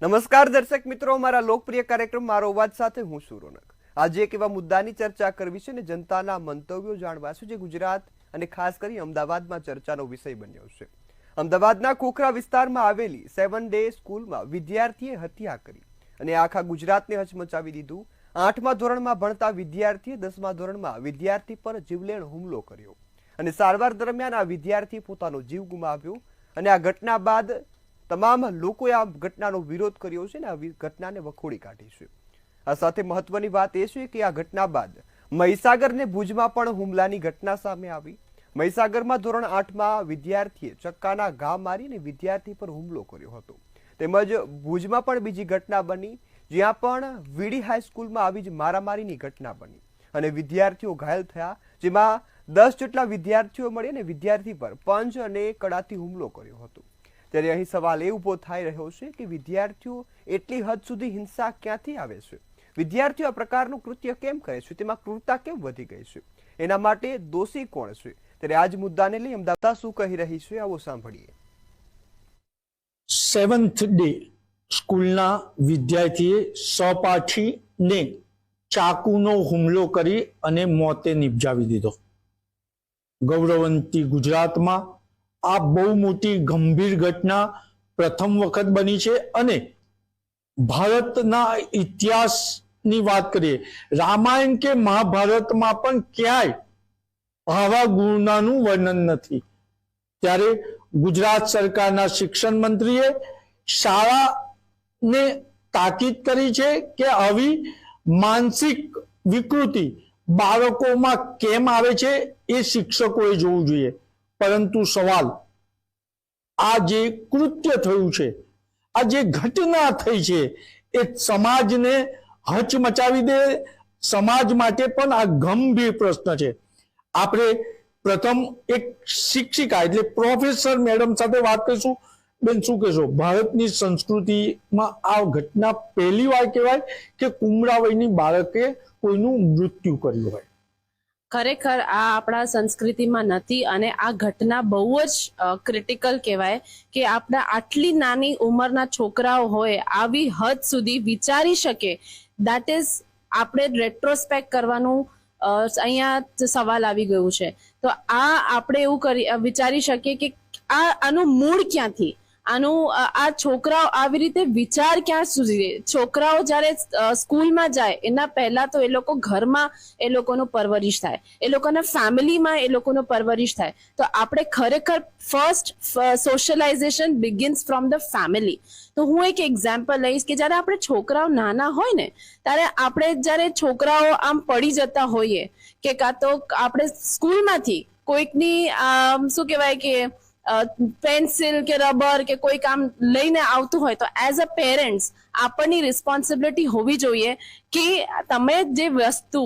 નમસ્કાર દર્શક મિત્રો, મારા લોકપ્રિય કાર્યક્રમ મારો અવાજ સાથે હું છું રોનક. આજે એક એવા મુદ્દાની ચર્ચા કરવી છે ને જનતાના મંતવ્યો જાણવા છે જે ગુજરાત અને ખાસ કરી અમદાવાદમાં ચર્ચાનો વિષય બન્યો છે. અમદાવાદના ખોખરા વિસ્તારમાં આવેલી 7 ડે સ્કૂલમાં વિદ્યાર્થીએ હત્યા કરી અને આખા ગુજરાતને હચમચાવી દીધું. 8મા ધોરણમાં ભણતા વિદ્યાર્થીએ 10મા ધોરણમાં વિદ્યાર્થી પર જીવલેણ હુમલો કર્યો અને સારવાર દરમિયાન આ વિદ્યાર્થીએ પોતાનો જીવ ગુમાવ્યો. અને આ ઘટના બાદ તમામ લોકોએ આ ઘટનાનો વિરોધ કર્યો છે ને આ ઘટનાને વખોડી કાઢી છે. આ સાથે મહત્વની વાત એ છે કે આ ઘટના બાદ મહીસાગર ને ભુજમાં પણ હુમલાની ઘટના સામે આવી. મહીસાગરમાં ધોરણ 8માં વિદ્યાર્થીએ ચક્કાના ઘા મારીને વિદ્યાર્થી પર હુમલો કર્યો હતો. તેમજ ભુજમાં પણ બીજી ઘટના બની, જ્યાં પણ વીડી હાઈસ્કૂલમાં આવી જ મારામારીની ઘટના બની અને વિદ્યાર્થીઓ ઘાયલ થયા, જેમાં 10 જેટલા વિદ્યાર્થીઓ મળી અને વિદ્યાર્થી પર પંચ અને કડાથી હુમલો કર્યો હતો. ત્યારે અહીં સવાલ એ ઉભો થઈ રહ્યો છે કે વિદ્યાર્થીઓ એટલી હદ સુધી હિંસા ક્યાંથી આવે છે? વિદ્યાર્થીઓ આ પ્રકારનું કૃત્ય કેમ કરે છે? તેમાં ક્રૂરતા કેમ વધી ગઈ છે? એના માટે દોષી કોણ છે? ત્યારે આજ મુદ્દાને લઈ અમદાવાદ શું કહી રહી છે, આવો સાંભળીએ. 7th ડે સ્કૂલના વિદ્યાર્થીએ સહપાઠીને ચાકુનો હુમલો કરી અને મોતે નિપજાવી દીધો. ગૌરવંતી ગુજરાતમાં આ બહુ મોટી ગંભીર ઘટના પ્રથમ વખત બની છે અને ભારતના ઇતિહાસની વાત કરીએ, રામાયણ કે મહાભારતમાં પણ ક્યાંય આવા ગુનાનું વર્ણન નથી. ત્યારે ગુજરાત સરકારના શિક્ષણ મંત્રીએ શાળાને તાકીદ કરી છે કે આવી માનસિક વિકૃતિ બાળકોમાં કેમ આવે છે એ શિક્ષકોએ જોવું જોઈએ. પરંતુ સવાલ, આ જે કૃત્ય થયું છે, આ જે ઘટના થઈ છે, એ સમાજને હચમચાવી દે. સમાજ માટે પણ આ ગંભીર પ્રશ્ન છે. આપણે પ્રથમ એક શિક્ષિકા એટલે પ્રોફેસર મેડમ સાથે વાત કરીશું. બેન, શું કહેશો? ભારતની સંસ્કૃતિમાં આ ઘટના પહેલી વાર કહેવાય કે કુમળા વયની બાળકે કોઈનું મૃત્યુ કર્યું હોય. ખરેખર આ આપણા સંસ્કૃતિમાં નથી અને આ ઘટના બહુ જ ક્રિટિકલ કહેવાય કે આપણા આટલી નાની ઉંમરના છોકરાઓ હોય આવી હદ સુધી વિચારી શકે. દેટ ઇઝ આપણે રેટ્રોસ્પેક્ટ કરવાનું અહીંયા સવાલ આવી ગયું છે. તો આ આપણે એવું વિચારી શકીએ કે આનું મૂળ ક્યાંથી, આ છોકરાઓ આવી રીતે વિચાર ક્યાં સુધી? છોકરાઓ જ્યારે સ્કૂલમાં જાય એના પહેલા તો એ લોકો ઘરમાં એ લોકોનું પરવરિશ થાય, એ લોકોના ફેમિલીમાં એ લોકોનું પરવરિશ થાય. તો આપણે ખરેખર first socialisation begins from the family. તો હું એક એક્ઝામ્પલ લઈશ કે જ્યારે આપણે છોકરાઓ નાના હોય ને ત્યારે આપણે જ્યારે છોકરાઓ આમ પડી જતા હોઈએ કે કાં તો આપણે સ્કૂલમાંથી કોઈકની શું કહેવાય કે પેન્સિલ કે રબર કે કોઈ કામ લઈને આવતું હોય તો એઝ અ પેરેન્ટ્સ આપણની રિસ્પોન્સિબિલિટી હોવી જોઈએ કે તમે જે વસ્તુ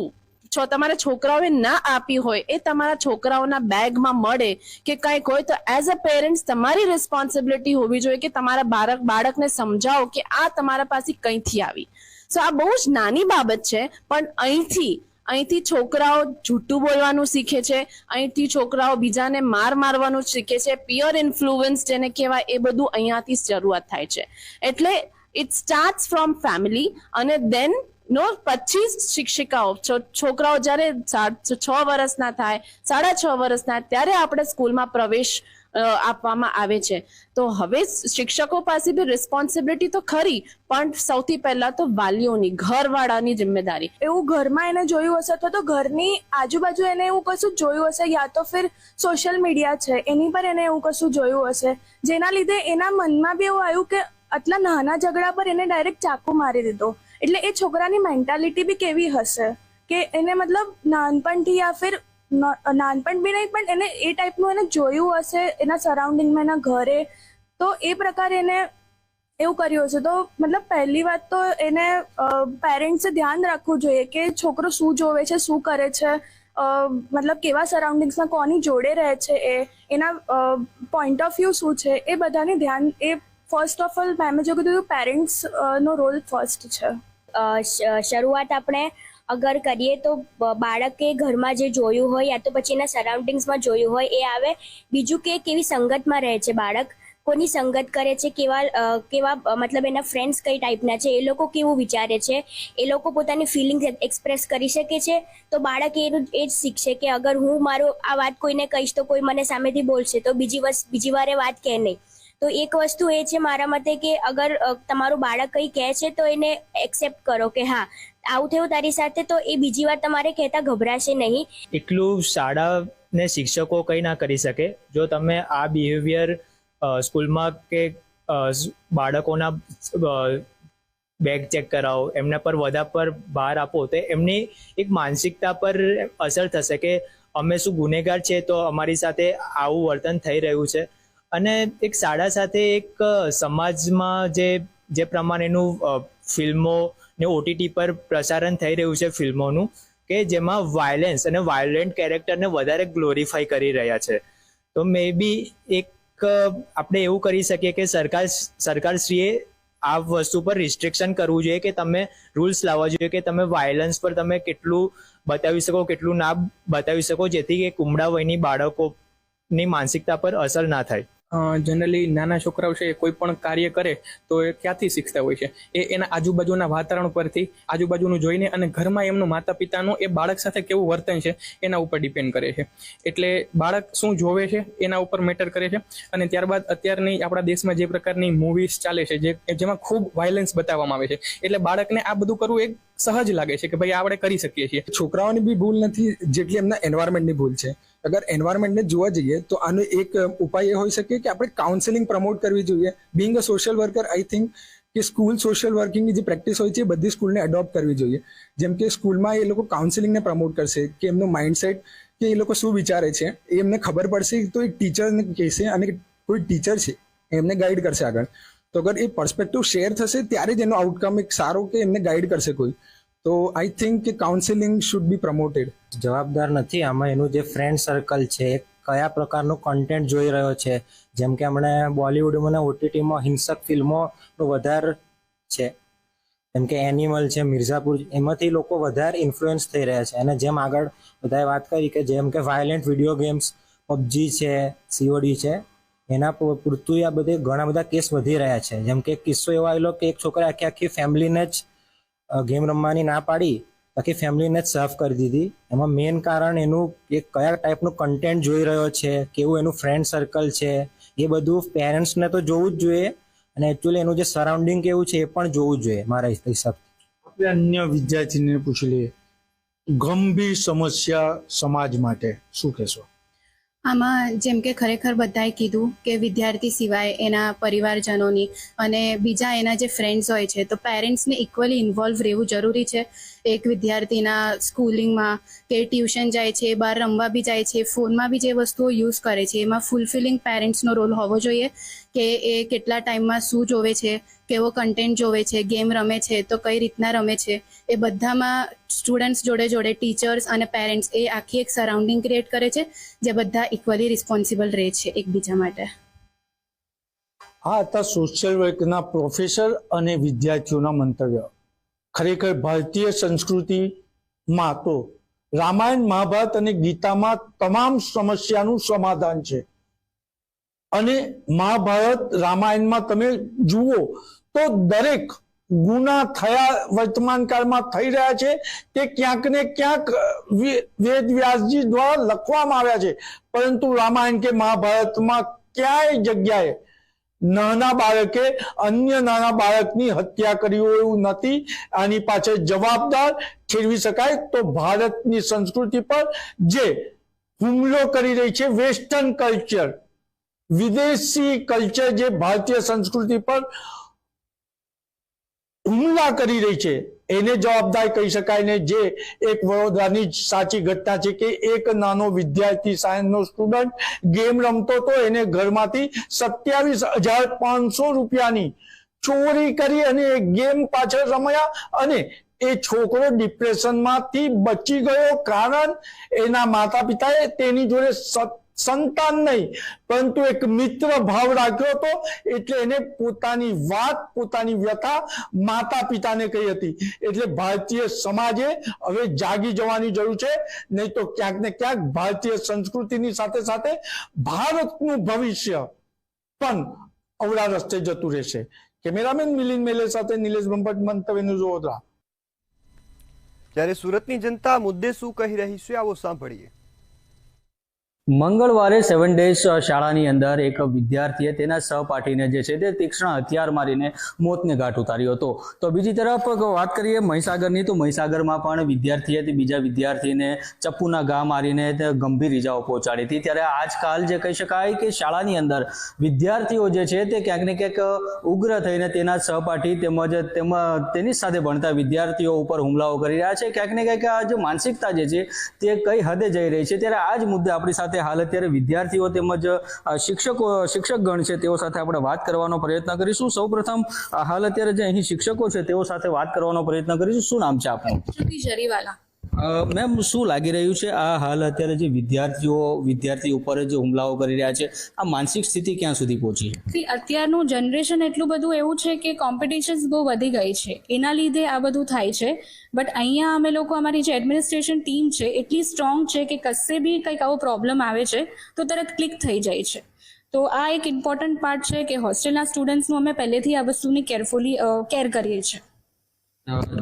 તમારા છોકરાઓએ ના આપી હોય એ તમારા છોકરાઓના બેગમાં મળે કે કંઈક હોય તો એઝ અ પેરેન્ટ્સ તમારી રિસ્પોન્સિબિલિટી હોવી જોઈએ કે તમારા બાળકને સમજાવો કે આ તમારા પાસે કંઈથી આવી. સો આ બહુ જ નાની બાબત છે, પણ અહીંથી છોકરાઓ જૂઠું બોલવાનું શીખે છે, અહીંથી છોકરાઓ બીજાને મારવાનું શીખે છે. પિયર ઇન્ફ્લુઅન્સ જેને કહેવાય એ બધું અહીંયાથી શરૂઆત થાય છે. એટલે ઇટ સ્ટાર્ટ્સ ફ્રોમ ફેમિલી અને દેન પછી શિક્ષિકાઓ છોકરાઓ જ્યારે 6 વર્ષના થાય, 6.5 વર્ષના ત્યારે આપણે સ્કૂલમાં પ્રવેશ આપવામાં આવે છે. તો હવે શિક્ષકો પાસે બી રિસ્પોન્સિબિલિટી તો ખરી, પણ સૌથી પહેલા તો વાલીઓની, ઘરવાળાની જિમ્મેદારી. એવું ઘરમાં એને જોયું હશે અથવા તો ઘરની આજુબાજુ એને એવું કશું જોયું હશે, યા તો ફિર સોશિયલ મીડિયા છે એની પર એને એવું કશું જોયું હશે જેના લીધે એના મનમાં બી એવું આવ્યું કે આટલા નાના ઝઘડા પર એને ડાયરેક્ટ ચાકુ મારી દીધો. એટલે એ છોકરાની મેન્ટાલિટી બી કેવી હશે કે એને મતલબ નાનપણથી યા ફિર નાનપણ બી નહીં પણ એને એ ટાઈપનું એને જોયું હશે એના સરાઉન્ડિંગમાં, એના ઘરે, તો એ પ્રકારે એને એવું કર્યું હશે. તો મતલબ પહેલી વાત તો એને પેરેન્ટ્સે ધ્યાન રાખવું જોઈએ કે છોકરો શું જોવે છે, શું કરે છે, મતલબ કેવા સરાઉન્ડિંગ્સમાં કોની જોડે રહે છે, એના પોઈન્ટ ઓફ વ્યૂ શું છે, એ બધાને ધ્યાન. એ ફર્સ્ટ ઓફ ઓલ મેમે જો કીધું પેરેન્ટ્સ નો રોલ ફર્સ્ટ છે. શરૂઆત આપણે અગર કરીએ તો બાળકે ઘરમાં જે જોયું હોય યા તો પછી એના સરાઉન્ડિંગ્સમાં જોયું હોય એ આવે. બીજું કે કેવી સંગતમાં રહે છે બાળક, કોની સંગત કરે છે, કેવા મતલબ એના ફ્રેન્ડ્સ કઈ ટાઈપના છે, એ લોકો કેવું વિચારે છે, એ લોકો પોતાની ફિલિંગ્સ એક્સપ્રેસ કરી શકે છે, તો બાળક એનું એ જ શીખશે કે અગર હું મારો આ વાત કોઈને કહીશ તો કોઈ મને સામેથી બોલશે તો બીજી વારે વાત કહે નહીં. તો એક વસ્તુ એ છે મારા મતે કે અગર તમારું બાળક કંઈ કહે છે તો એને એક્સેપ્ટ કરો કે હા આવું થયું તારી સાથે, તો એ બીજી વાર તમારે કહેતા ગભરાશે નહીં. એટલું શાળા ને શિક્ષકો કંઈ ના કરી શકે. જો તમે આ બિહેવિયર સ્કૂલમાં કે બાળકોના બેગ ચેક કરાવો, એમના પર વધારે પર ભાર આપો, તો એમની એક માનસિકતા પર અસર થશે કે અમે શું ગુનેગાર છે તો અમારી સાથે આવું વર્તન થઈ રહ્યું છે. અને એક શાળા સાથે એક સમાજમાં જે પ્રમાણેનું ફિલ્મો ને ઓટીટી પર પ્રસારણ થઈ રહ્યું છે ફિલ્મોનું, કે જેમાં વાયલેન્સ અને વાયોલેન્ટ કેરેક્ટરને વધારે ગ્લોરીફાઈ કરી રહ્યા છે. તો મે બી એક આપણે એવું કરી શકીએ કે સરકારશ્રીએ આ વસ્તુ પર રિસ્ટ્રિક્શન કરવું જોઈએ કે તમે રૂલ્સ લાવવા જોઈએ કે તમે વાયલન્સ પર તમે કેટલું બતાવી શકો, કેટલું ના બતાવી શકો, જેથી કે કુમળા વયની બાળકોની માનસિકતા પર અસર ના થાય. જનરલી નાના છોકરાઓ છે એ કોઈ પણ કાર્ય કરે તો એ ક્યાંથી શીખતા હોય છે? એ એના આજુબાજુના વાતાવરણ પરથી, આજુબાજુનું જોઈને, અને ઘરમાં એમનું માતા પિતાનું એ બાળક સાથે કેવું વર્તન છે એના ઉપર ડિપેન્ડ કરે છે. એટલે બાળક શું જોવે છે એના ઉપર મેટર કરે છે. અને ત્યારબાદ અત્યારની આપણા દેશમાં જે પ્રકારની મૂવીઝ ચાલે છે જેમાં ખૂબ વાયલન્સ બતાવવામાં આવે છે, એટલે બાળકને આ બધું કરવું એક સહજ લાગે છે કે ભાઈ આપણે કરી શકીએ છીએ. છોકરાઓની બી ભૂલ નથી જેટલી એમના એન્વાયરમેન્ટની ભૂલ છે. અગર એન્વાયરમેન્ટને જોવા જઈએ તો આનો એક ઉપાય એ હોઈ શકે કે આપણે કાઉન્સેલિંગ પ્રમોટ કરવી જોઈએ. Being a social worker, I think કે સ્કૂલ સોશિયલ વર્કિંગની જે પ્રેક્ટિસ હોય છે એ બધી સ્કૂલને એડોપ્ટ કરવી જોઈએ. જેમ કે સ્કૂલમાં એ લોકો કાઉન્સેલિંગને પ્રમોટ કરશે કે એમનું માઇન્ડસેટ કે એ લોકો શું વિચારે છે એ એમને ખબર પડશે, તો એક ટીચરને કહેશે અને કોઈ ટીચર છે એમને ગાઈડ કરશે આગળ. તો અગર એ પર્સપેક્ટિવ શેર થશે ત્યારે જ એનો આઉટકમ એક સારો કે એમને ગાઈડ કરશે કોઈ. તો આઈ થિંક કે કાઉન્સેલિંગ શુડ બી પ્રમોટેડ. જવાબદાર નથી આમાં એનું જે ફ્રેન્ડ સર્કલ છે, કયા પ્રકારનું કન્ટેન્ટ જોઈ રહ્યો છે. જેમ કે હમણાં બોલિવૂડમાં ઓટીટીમાં હિંસક ફિલ્મોનું વધારે છે, જેમ કે એનિમલ છે, મિર્ઝાપુર, એમાંથી લોકો વધારે ઇન્ફ્લુઅન્સ થઈ રહ્યા છે. અને જેમ આગળ બધાએ વાત કરી કે જેમ કે વાયલેન્ટ વિડીયો ગેમ્સ, પબજી છે, સીઓડી છે, એના પૂરતું આ બધે ઘણા બધા કેસ વધી રહ્યા છે. જેમ કે કિસ્સો એવો આવેલો કે એક છોકરા આખી ફેમિલીને જ ગેમ રમવાની ના પાડી, આખી ફેમિલીને જ સર્ફ કરી દીધી. એમાં મેઇન કારણ એનું કે કયા ટાઈપનું કન્ટેન્ટ જોઈ રહ્યો છે, કેવું એનું ફ્રેન્ડ સર્કલ છે, એ બધું પેરેન્ટ્સને તો જોવું જ જોઈએ. અને એકચ્યુઅલી એનું જે સરાઉન્ડિંગ કેવું છે એ પણ જોવું જ જોઈએ મારા હિસાબથી. આપણે અન્ય વિદ્યાર્થીને પૂછી લઈએ, ગંભીર સમસ્યા સમાજ માટે શું કહેશો? આમાં જેમ કે ખરેખર બધાએ કીધું કે વિદ્યાર્થી સિવાય એના પરિવારજનોની અને બીજા એના જે ફ્રેન્ડ્સ હોય છે, તો પેરેન્ટ્સને ઇક્વલી ઇન્વોલ્વ રહેવું જરૂરી છે. એક વિદ્યાર્થીના સ્કૂલિંગમાં કે ટ્યુશન જાય છે, બહાર રમવા બી જાય છે, ફોનમાં બી જે વસ્તુઓ યુઝ કરે છે, એમાં ફૂલફિલિંગ પેરેન્ટ્સનો રોલ હોવો જોઈએ કે એ કેટલા ટાઈમમાં શું જોવે છે, કેવો કન્ટેન્ટ જોવે છે, ગેમ રમે છે તો કઈ રીતના રમે છે, એ બધામાં સ્ટુડન્ટ્સ જોડે જોડે ટીચર્સ અને પેરેન્ટ્સ એ આખી એક સરાઉન્ડિંગ ક્રિએટ કરે છે જે બધા ઇક્વલી રિસ્પોન્સિબલ રહે છે એકબીજા માટે. આ હતા સોશિયલ વર્કના પ્રોફેસર અને વિદ્યાર્થીઓના મંતવ્ય. ખરેખર ભારતીય સંસ્કૃતિમાં તો રામાયણ, મહાભારત અને ગીતામાં તમામ સમસ્યાનું સમાધાન છે. અને મહાભારત, રામાયણમાં તમે જુઓ તો દરેક ગુના થયા વર્તમાન કાળમાં થઈ રહ્યા છે તે ક્યાંક ને ક્યાંક વેદ વ્યાસજી દ્વારા લખવામાં આવ્યા છે. પરંતુ રામાયણ કે મહાભારતમાં ક્યાંય જગ્યાએ નાના બાળકે અન્ય નાના બાળકની હત્યા કરી હોય એવું નથી. આની પાછળ જવાબદાર ઠેરવી શકાય તો ભારતની સંસ્કૃતિ પર જે હુમલો કરી રહી છે વેસ્ટર્ન કલ્ચર, વિદેશી કલ્ચર જે ભારતીય સંસ્કૃતિ પર હુમલા કરી રહી છે, એને જવાબદાર કહી શકાય ને. જે એક વડોદરાની સાચી ઘટના છે કે એક નાનો વિદ્યાર્થી, સાયન્સનો સ્ટુડન્ટ ગેમ રમતો તો એને ઘરમાંથી 27,500 રૂપિયાની ચોરી કરી અને એ ગેમ પાછળ રમ્યા અને એ છોકરો ડિપ્રેશનમાંથી બચી ગયો. કારણ એના માતા પિતાએ તેની જોડે સંતાન નહીં પરંતુ એક મિત્ર ભાવ રાખ્યો હતો, એટલે એને પોતાની વાત, પોતાની વ્યથા માતા પિતાને કહી હતી. એટલે ભારતીય સમાજે હવે જાગી જવાની જરૂર છે, નહીં તો ક્યાંક ને ક્યાંક ભારતીય સંસ્કૃતિની સાથે સાથે ભારતનું ભવિષ્ય પણ અવળા રસ્તે જતું રહેશે. કેમેરામેન મિલિંદ મેલે સાથે નિલેશ બ્રહ્મભટ્ટ, મંતવ્ય ન્યૂઝ, વડોદરા. જ્યારે સુરતની જનતા આ મુદ્દે શું કહી રહી છે, આવો સાંભળીએ. મંગળવારે 7 ડેઝ શાળાની અંદર એક વિદ્યાર્થીએ તેના સહપાઠીને જે છે તે તીક્ષ્ણ હથિયાર મારીને મોતને ઘાટ ઉતાર્યો હતો. તો બીજી તરફ વાત કરીએ મહીસાગરની, તો મહીસાગરમાં પણ વિદ્યાર્થીએ બીજા વિદ્યાર્થીને ચપ્પુના ઘા મારીને ગંભીર ઇજાઓ પહોંચાડી હતી. ત્યારે આજકાલ જે કહી શકાય કે શાળાની અંદર વિદ્યાર્થીઓ જે છે તે ક્યાંક ને ક્યાંક ઉગ્ર થઈને તેના સહપાઠી તેમજ તેની સાથે ભણતા વિદ્યાર્થીઓ ઉપર હુમલાઓ કરી રહ્યા છે. ક્યાંક ને ક્યાંક આ જે માનસિકતા જે છે તે કઈ હદે જઈ રહી છે, ત્યારે આ જ મુદ્દે આપણી સાથે હાલ અત્યારે વિદ્યાર્થીઓ તેમજ શિક્ષકગણ છે તેઓ સાથે આપણે વાત કરવાનો પ્રયત્ન કરીશું. સૌપ્રથમ હાલ અત્યારે જે અહીં શિક્ષકો છે તેઓ સાથે વાત કરવાનો પ્રયત્ન કરીશું. શું નામ છે આપનું? જરીવાલા. મેમ, શું લાગી રહ્યું છે આ હાલ અત્યારે જે વિદ્યાર્થી ઉપર જે હુમલાઓ કરી રહ્યા છે, આ માનસિક સ્થિતિ ક્યાં સુધી પહોંચી છે? અત્યારનું જનરેશન એટલું બધું એવું છે કે કોમ્પિટિશન્સ બહુ વધી ગઈ છે, એના લીધે આ બધું થાય છે. બટ અહીંયા અમે લોકો, અમારી જે એડમિનિસ્ટ્રેશન ટીમ છે એટલી સ્ટ્રોંગ છે કે કશે બી કંઈક આવો પ્રોબ્લેમ આવે છે તો તરત ક્લિક થઈ જાય છે. તો આ એક ઇમ્પોર્ટન્ટ પાર્ટ છે કે હોસ્ટેલના સ્ટુડન્ટ્સનું અમે પહેલેથી આ વસ્તુની કેરફુલી કેર કરીએ છીએ.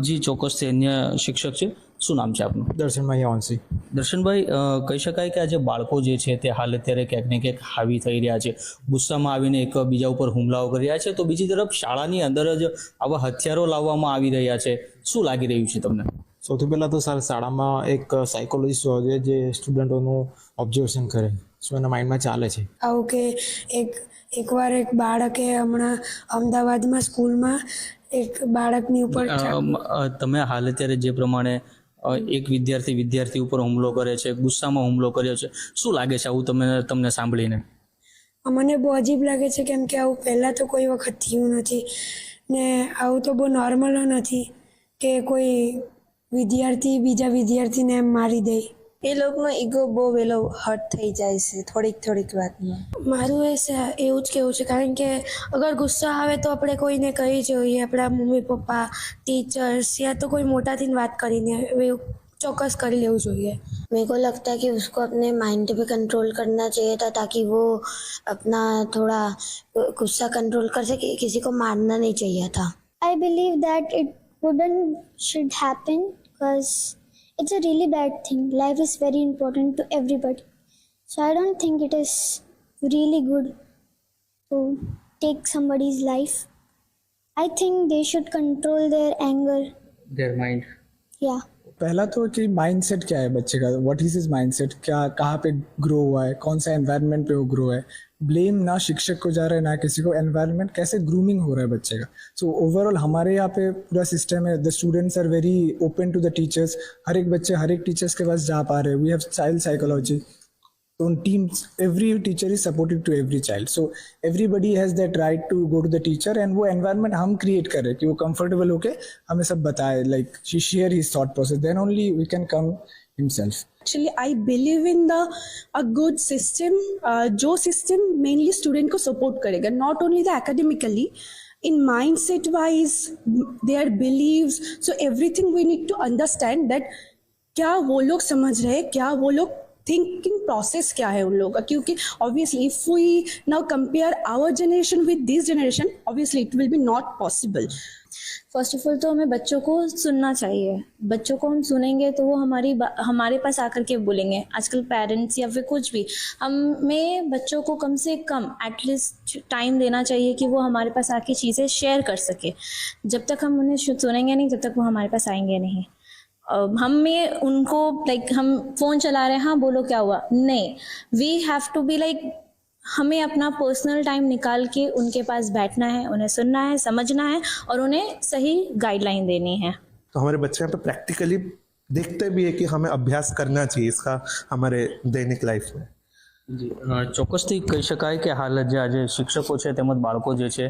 જી ચોક્કસથી. અન્ય શિક્ષક છે, શું નામ છે આપનું? દર્શનભાઈ ઓનસી. દર્શનભાઈ, કહી શકાય કે આ જે બાળકો જે છે તે હાલ અત્યારે ક્યાંક ને ક્યાંક હાવી થઈ રહ્યા છે, ગુસ્સામાં આવીને એક બીજા ઉપર હુમલાઓ કરી રહ્યા છે, તો બીજી તરફ શાળાની અંદર જ આવા હથિયારો લાવવામાં આવી રહ્યા છે. શું લાગી રહ્યું છે તમને? સૌથી પહેલાં તો સર, શાળામાં એક સાયકોલોજીસ્ટ હોય જે સ્ટુડન્ટોનું ઓબ્ઝર્વેશન કરે, શું એના માઇન્ડમાં ચાલે છે. આવું કે એકવાર એક બાળકે હમણાં અમદાવાદમાં સ્કૂલમાં એક બાળકની ઉપર તમે હાલ અત્યારે જે પ્રમાણે એક વિદ્યાર્થી ઉપર હુમલો કરે છે, ગુસ્સામાં હુમલો કર્યો છે, શું લાગે છે આવું તમને સાંભળીને? મને બહુ અજીબ લાગે છે, કેમ કે આવું પહેલાં તો કોઈ વખત થયું નથી ને આવું તો બહુ નોર્મલ નથી કે કોઈ વિદ્યાર્થી બીજા વિદ્યાર્થીને એમ મારી દે. એ લોકોનો ઈગો બહુ વહેલો હર્ટ થઈ જાય છે થોડીક વાતમાં. મારું એવું જ કહેવું છે, કારણ કે અગર ગુસ્સો આવે તો આપણે કોઈને કહી જોઈએ, આપણા મમ્મી પપ્પા, टीचर्स या तो कोई मोटा दिन बात કરીને चौकस कर लेવું જોઈએ. मेरे को लगता है कि उसको अपने माइंड पे कंट्रोल करना चाहिए था ताकि वो अपना थोड़ा गुस्सा कंट्रोल कर सके. किसी को मारना नहीं चाहिए था. I believe that it should happen because it's a really bad thing. Life is very important to everybody. So I don't think it is really good to take somebody's life. I think they should control their anger. Their mind. Yeah. पहला तो कि mindset क्या है बच्चे का, what is his mindset, क्या कहाँ पे ग्रो हुआ है, कौन सा एनवायरनमेंट पे वो ग्रो है. ब्लेम ना शिक्षक को जा रहा है ना किसी को, एनवायरनमेंट कैसे ग्रूमिंग हो रहा है बच्चे का. सो ओवरऑल हमारे यहाँ पे पूरा सिस्टम है, the students are very open to the teachers. हर एक बच्चे हर एक टीचर्स के पास जा पा रहे हैं. We have child psychology. So teams, every teacher is supportive to every child. So everybody has that right to go to the teacher and वो environment हम create कर रहे हैं कि वो comfortable होके हमें सब बताए, like she share his thought process. Then only we can come himself. Actually, I believe in a good system, जो system mainly student को support करेगा, not only the academically, in mindset wise, their beliefs. So everything we need to understand that क्या वो लोग समझ रहे हैं, क्या वो लोग थिंकिंग प्रोसेस क्या है उन लोगों का. क्योंकि obviously if we now compare our generation with this generation, obviously it will be not possible. First of all तो हमें बच्चों को सुनना चाहिए. बच्चों को हम सुनेंगे तो वो हमारे पास आकर के बोलेंगे. आजकल पेरेंट्स या फिर कुछ भी, हमें बच्चों को कम से कम एटलीस्ट टाइम देना चाहिए कि वो हमारे पास आके चीज़ें शेयर कर सके. जब तक हम उन्हें सुनेंगे नहीं, तब तक वो हमारे पास आएंगे नहीं. हमें उनको हम फ़ोन चला रहे हैं, हाँ बोलो क्या हुआ, नहीं. वी हैव टू बी हमें अपना पर्सनल टाइम निकाल के उनके पास बैठना है, उन्हें सुनना है, समझना है और उन्हें सही गाइडलाइन देनी है. तो हमारे बच्चे यहाँ पे प्रैक्टिकली देखते भी है कि हमें अभ्यास करना चाहिए इसका हमारे दैनिक लाइफ में. જી ચોક્કસથી કહી શકાય કે હાલ જે આજે શિક્ષકો છે તેમજ બાળકો જે છે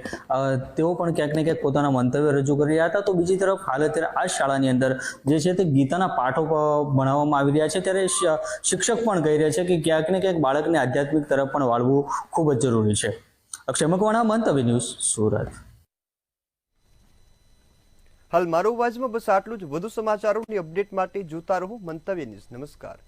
તેઓ પણ ક્યાંક ને ક્યાંક પોતાના મંતવ્ય રજૂ કરી રહ્યા હતા. તો બીજી તરફ હાલ અત્યારે આ શાળાની અંદર જે છે તે ગીતાના પાઠો ભણાવવામાં આવી રહ્યા છે, ત્યારે શિક્ષક પણ કહી રહ્યા છે કે ક્યાંક ને ક્યાંક બાળકને આધ્યાત્મિક તરફ પણ વાળવું ખૂબ જ જરૂરી છે. અક્ષય મકવાણા, મંતવ્ય ન્યૂઝ, સુરત. હાલ મારો અવાજમાં બસ આટલું જ. વધુ સમાચારોની અપડેટ માટે જોતા રહો મંતવ્ય ન્યૂઝ. નમસ્કાર.